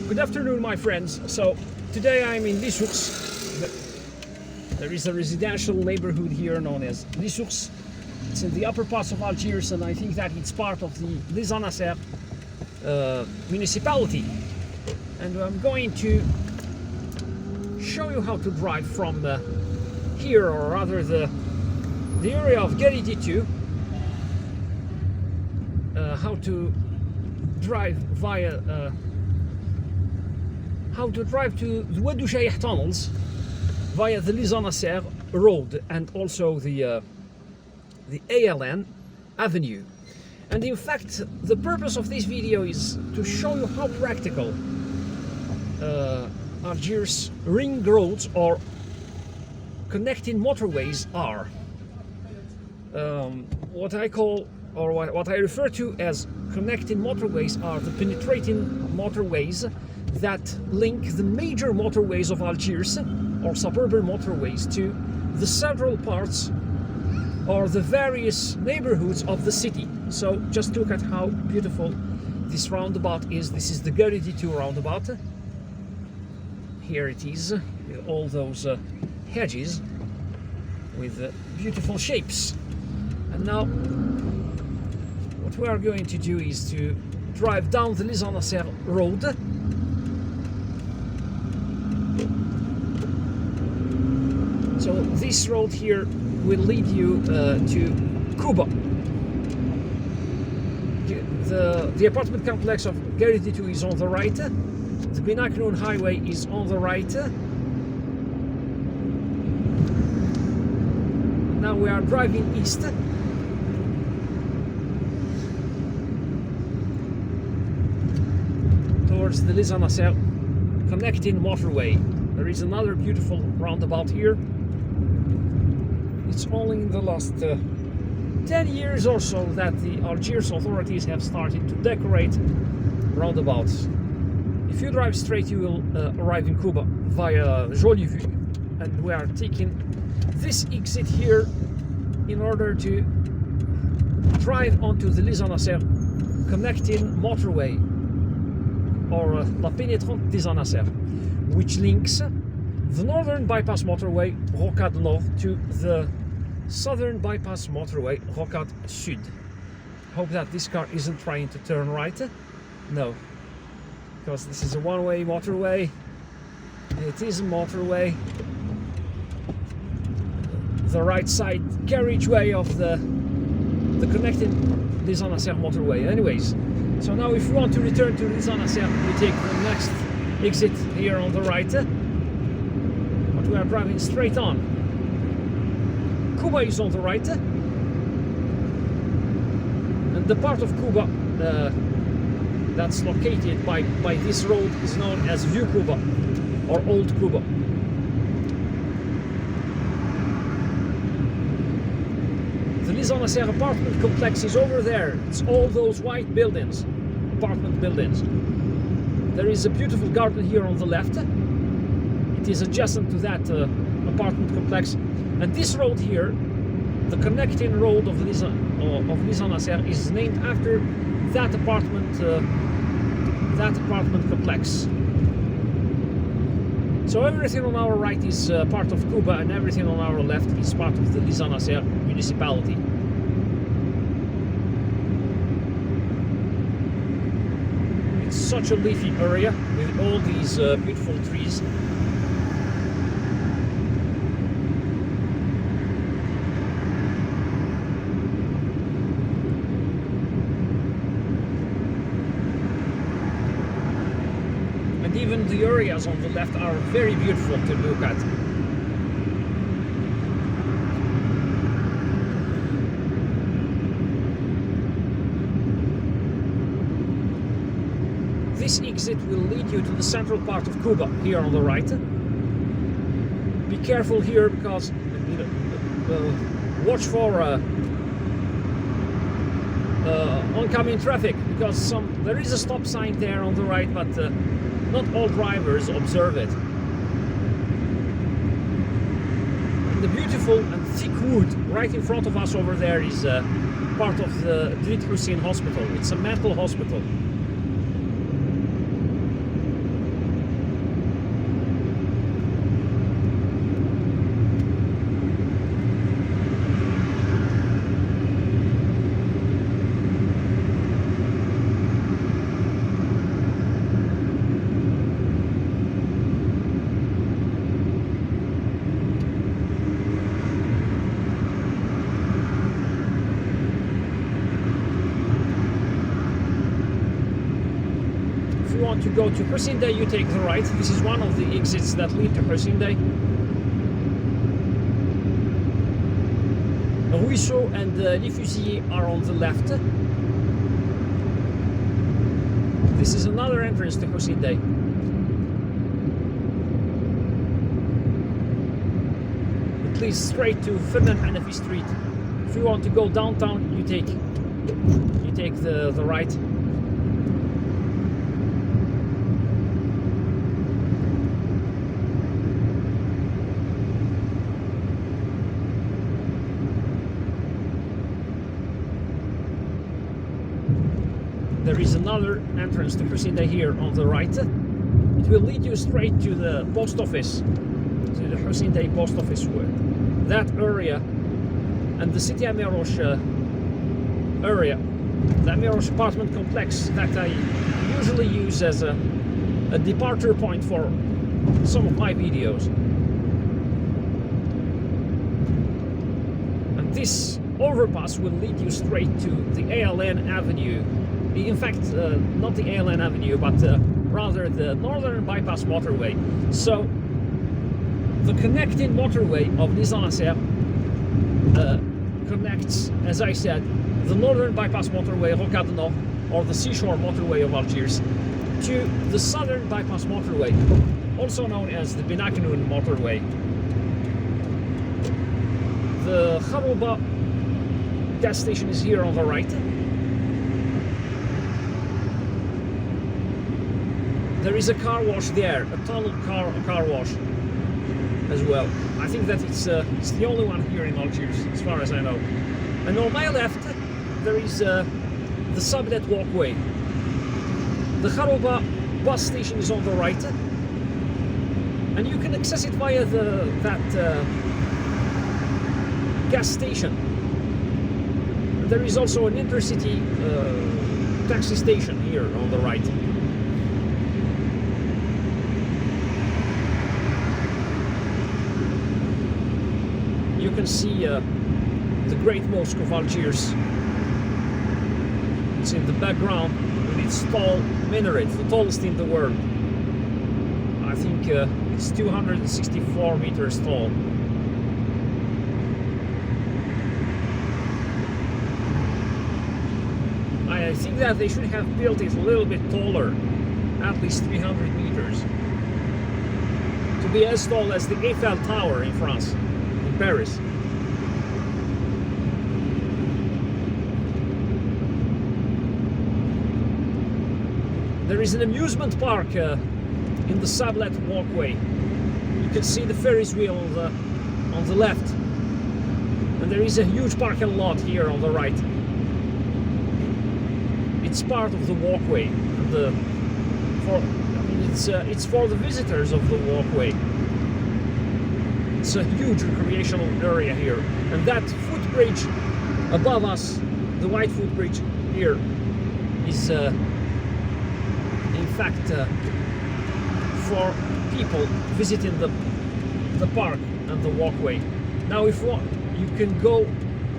Good afternoon, my friends. So today I'm in Les Anassers. There is a residential neighborhood here known as Les Anassers. It's in the upper parts of Algiers, and I think that it's part of the Les Anassers municipality. And I'm going to show you how to drive from here, or rather the area of Getty D2. How to drive via how to drive to the Oued Ouchayah tunnels via the Les Anassers Road and also the ALN Avenue. And in fact, the purpose of this video is to show you how practical Algiers ring roads or connecting motorways are. What I call, or what I refer to as connecting motorways, are the penetrating motorways that link the major motorways of Algiers or suburban motorways to the central parts or the various neighborhoods of the city. So just look at how beautiful this roundabout is. This is the Getty D2 roundabout. Here it is, with all those hedges with beautiful shapes. And now what we are going to do is to drive down the Les Anassers Road. So this road here will lead you to Kouba. The apartment complex of Getty D2 is on the right. The Binakrun highway is on the right. Now we are driving east. Towards the Les Anassers Connecting Motorway. There is another beautiful roundabout here. It's only in the last 10 years or so that the Algiers authorities have started to decorate roundabouts. If you drive straight, you will arrive in Kouba via Jolie Vue, and we are taking this exit here in order to drive onto the Les Anassers Connecting Motorway, or La Pénétrante des Anassers, which links the Northern Bypass Motorway, Rocade Nord, to the Southern Bypass Motorway, Rocade Sud. Hope that this car isn't trying to turn right. No, because this is a one-way motorway. It is a motorway. The right side carriageway of the connecting Les Anassers motorway. Anyways, so now if we want to return to Les Anassers, we take the next exit here on the right. But we are driving straight on. Kouba is on the right. And the part of Kouba that's located by this road is known as Vieux Kouba or Old Kouba. The Les Anassers apartment complex is over there. It's all those white buildings, apartment buildings. There is a beautiful garden here on the left. It is adjacent to that apartment complex. And this road here, the connecting road of Les Anassers, is named after that apartment complex. So everything on our right is part of Kouba, and everything on our left is part of the Les Anassers municipality. It's such a leafy area with all these beautiful trees. And even the areas on the left are very beautiful to look at. This exit will lead you to the central part of Kouba, here on the right. Be careful here because, watch for oncoming traffic, because there is a stop sign there on the right, but not all drivers observe it. And the beautiful and thick wood right in front of us over there is part of the Hussein Hospital. It's a mental hospital. you want to go to Hussein Dey, you take the right. This is one of the exits that lead to Hussein Dey. Ruisseau and Les Fusiliers are on the left. This is another entrance to Hussein Dey. It leads straight to Ferdinand Hanafi Street. If you want to go downtown, you take the right. There is another entrance to Hussein Dey here on the right. It will lead you straight to the post office, to the Hussein Dey post office, where that area and the City Amirosh area, the Amirosh apartment complex that I usually use as a departure point for some of my videos. And this overpass will lead you straight to the ALN Avenue. In fact, not the ALN Avenue, but rather the Northern Bypass Motorway. So, the connecting motorway of Les Anassers connects, as I said, the Northern Bypass Motorway, Rocade Nord, or the Seashore Motorway of Algiers, to the Southern Bypass Motorway, also known as the Binaknoun Motorway. The Kharuba gas station is here on the right. There is a car wash there, a tunnel car wash as well. I think that it's the only one here in Algiers, as far as I know. And on my left, there is the sublet walkway. The Kharuba bus station is on the right, and you can access it via that gas station. There is also an intercity taxi station here on the right. You can see the Great Mosque of Algiers. It's in the background with its tall minaret, the tallest in the world. I think it's 264 meters tall. I think that they should have built it a little bit taller, at least 300 meters, to be as tall as the Eiffel Tower in France. Paris. There is an amusement park in the sublet walkway. You can see the Ferris wheel on the left, and there is a huge parking lot here on the right. It's part of the walkway. It's for the visitors of the walkway. It's a huge recreational area here, and that footbridge above us, the white footbridge here, is in fact for people visiting the park and the walkway. Now, if you can go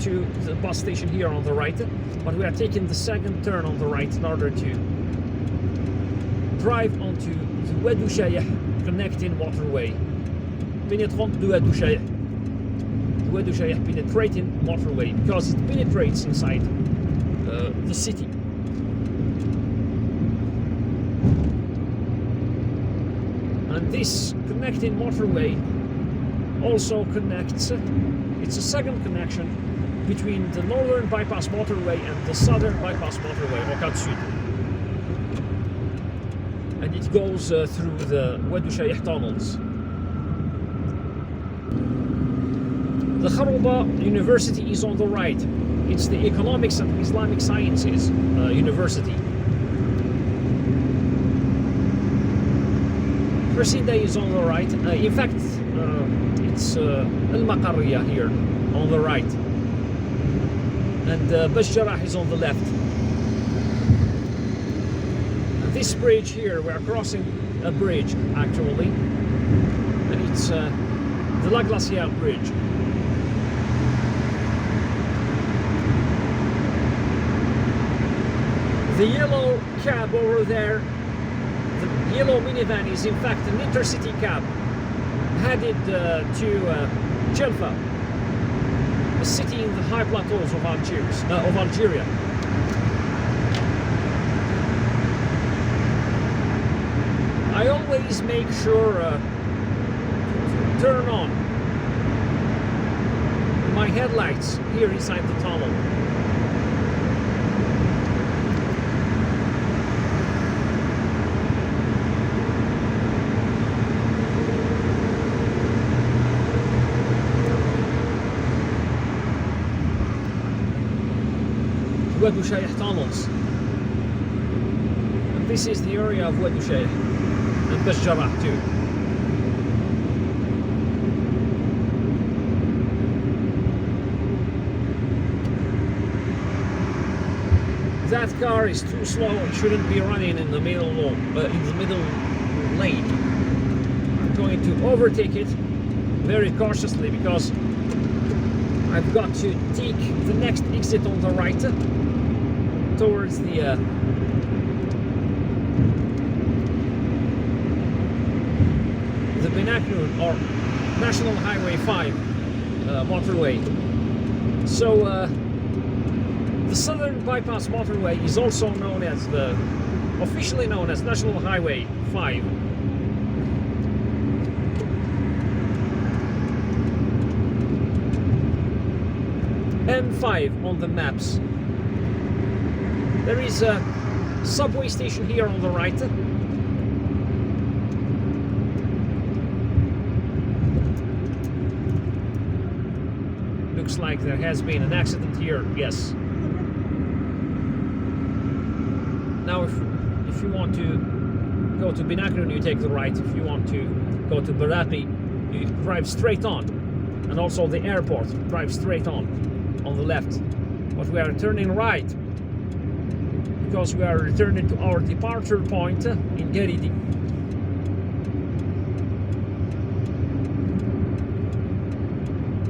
to the bus station here on the right, but we are taking the second turn on the right in order to drive onto the Oued Ouchayah Connecting Motorway. Pénétrant de Oued Ouchayah. The Oued Ouchayah penetrating motorway, because it penetrates inside the city. And this connecting motorway also connects, it's a second connection between the Northern Bypass Motorway and the Southern Bypass Motorway, Rocade Sud. And it goes through the Oued Ouchayah tunnels. The Kharuba University is on the right. It's the Economics and Islamic Sciences University. Hussein Dey is on the right. In fact, it's Al-Maqarriya here on the right. And Bashjarah is on the left. And this bridge here, we are crossing a bridge actually. And it's the La Glacière Bridge. The yellow cab over there yellow minivan is in fact an intercity cab headed to Jelfa, a city in the high plateaus of Algeria. I always make sure to turn on my headlights here inside the tunnel. Oued Ouchayah tunnels. And this is the area of Oued Ouchayah and Jarrah too. That car is too slow and shouldn't be running in the middle lane. I'm going to overtake it very cautiously because I've got to take the next exit on the right towards the Benaknoun or National Highway 5 motorway. So the Southern Bypass Motorway is also known as officially known as National Highway 5. M5 on the maps. There is a subway station here on the right. Looks like there has been an accident here, yes. Now if you want to go to Benaknoun, you take the right. If you want to go to Barati, you drive straight on. And also the airport, drive straight on the left. But we are turning right because we are returning to our departure point in Getty D.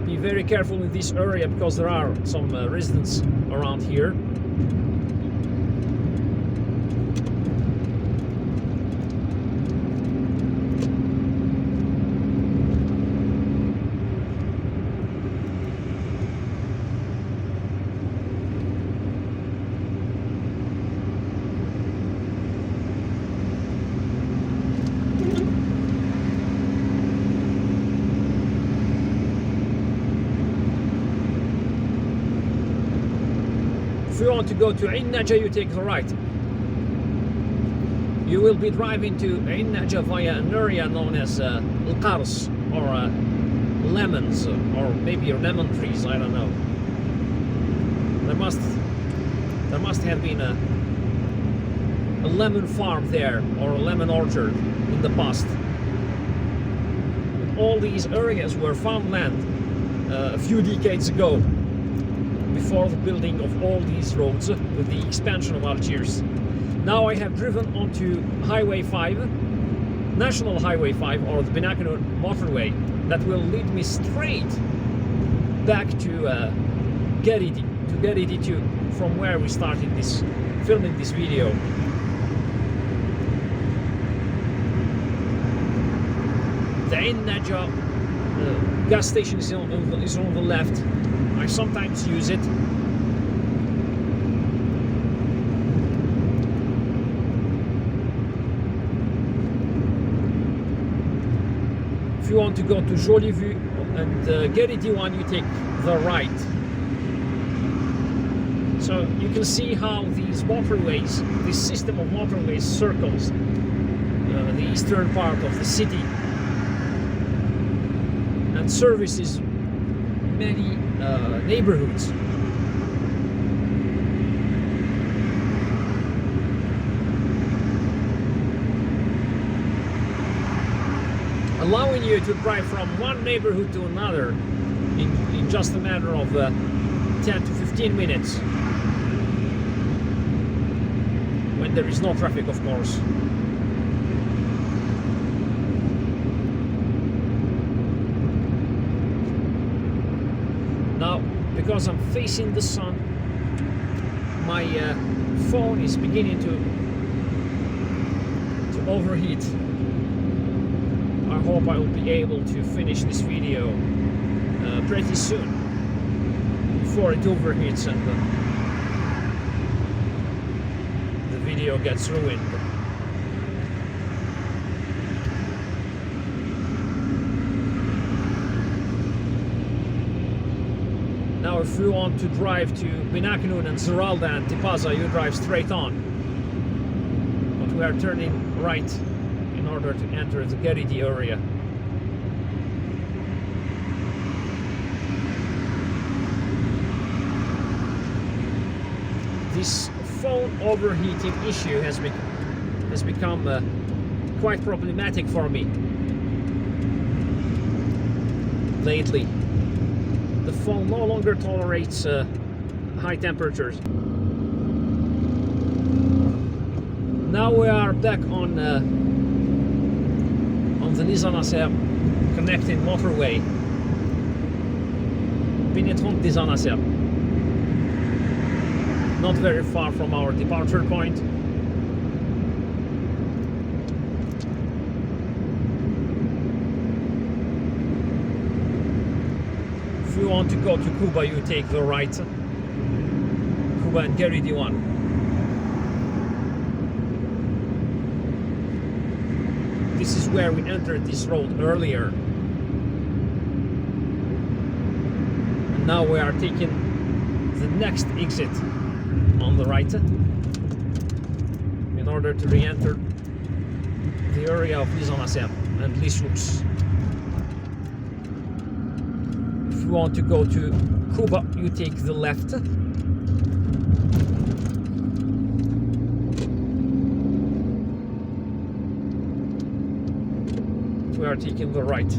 Be very careful in this area because there are some residents around here. If you want to go to Oued Ouchayah, you take the right. You will be driving to Oued Ouchayah via an area known as Algiers or lemons or maybe lemon trees. I don't know. There must have been a lemon farm there or a lemon orchard in the past. But all these areas were farmland a few decades ago, before the building of all these roads with the expansion of Algiers. Now I have driven onto Highway 5, National Highway 5 or the Benaknoun motorway that will lead me straight back to Getty D2 from where we started filming this video. The Oued Ouchayah gas station is on the left. I sometimes use it. If you want to go to Jolie Vue and Getty D1, you take the right. So you can see how these motorways, this system of motorways circles the eastern part of the city and services many neighborhoods. Allowing you to drive from one neighborhood to another in just a matter of 10 to 15 minutes when there is no traffic, of course. Now, because I'm facing the sun, my phone is beginning to overheat. I hope I will be able to finish this video pretty soon before it overheats and the video gets ruined. Now if you want to drive to Binaknoun and Zeralda and Tipaza, you drive straight on. But we are turning right in order to enter the Getty D area. This phone overheating issue has become quite problematic for me lately. The phone no longer tolerates high temperatures. Now we are back on the Les Anassers Connecting Motorway. Pénétrant des Anassers. Not very far from our departure point. If you want to go to Kouba, you take the right. Kouba and Getty D2. This is where we entered this road earlier. And now we are taking the next exit on the right in order to re-enter the area of Les Anassers and Les Anassers. If you want to go to Kouba, you take the left. We are taking the right.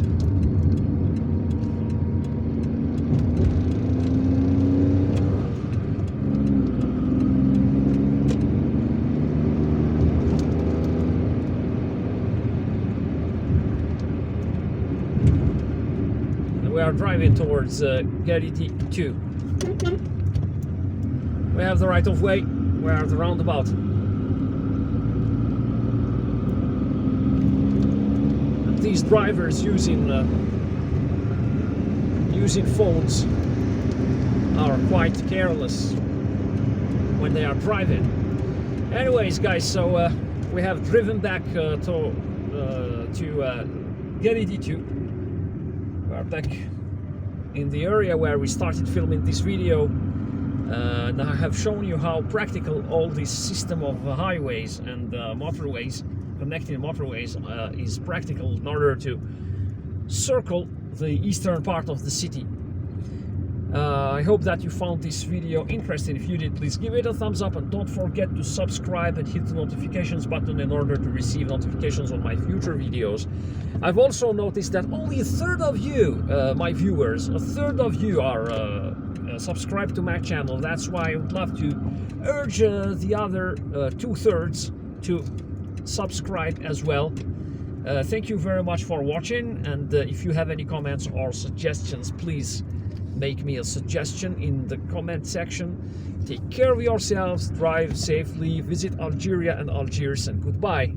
We are driving towards Getty D2. We have the right of way. We are at the roundabout. And these drivers using phones are quite careless when they are driving. Anyways, guys, so we have driven back to Getty D2. We are back in the area where we started filming this video, and I have shown you how practical all this system of highways and motorways, connecting motorways, is practical in order to circle the eastern part of the city. I hope that you found this video interesting. If you did, please give it a thumbs up and don't forget to subscribe and hit the notifications button in order to receive notifications on my future videos. I've also noticed that only a third of you, my viewers, a third of you are subscribed to my channel. That's why I would love to urge the other 2/3 to subscribe as well. Thank you very much for watching, and if you have any comments or suggestions, please make me a suggestion in the comment section. Take care of yourselves, drive safely, visit Algeria and Algiers, and goodbye.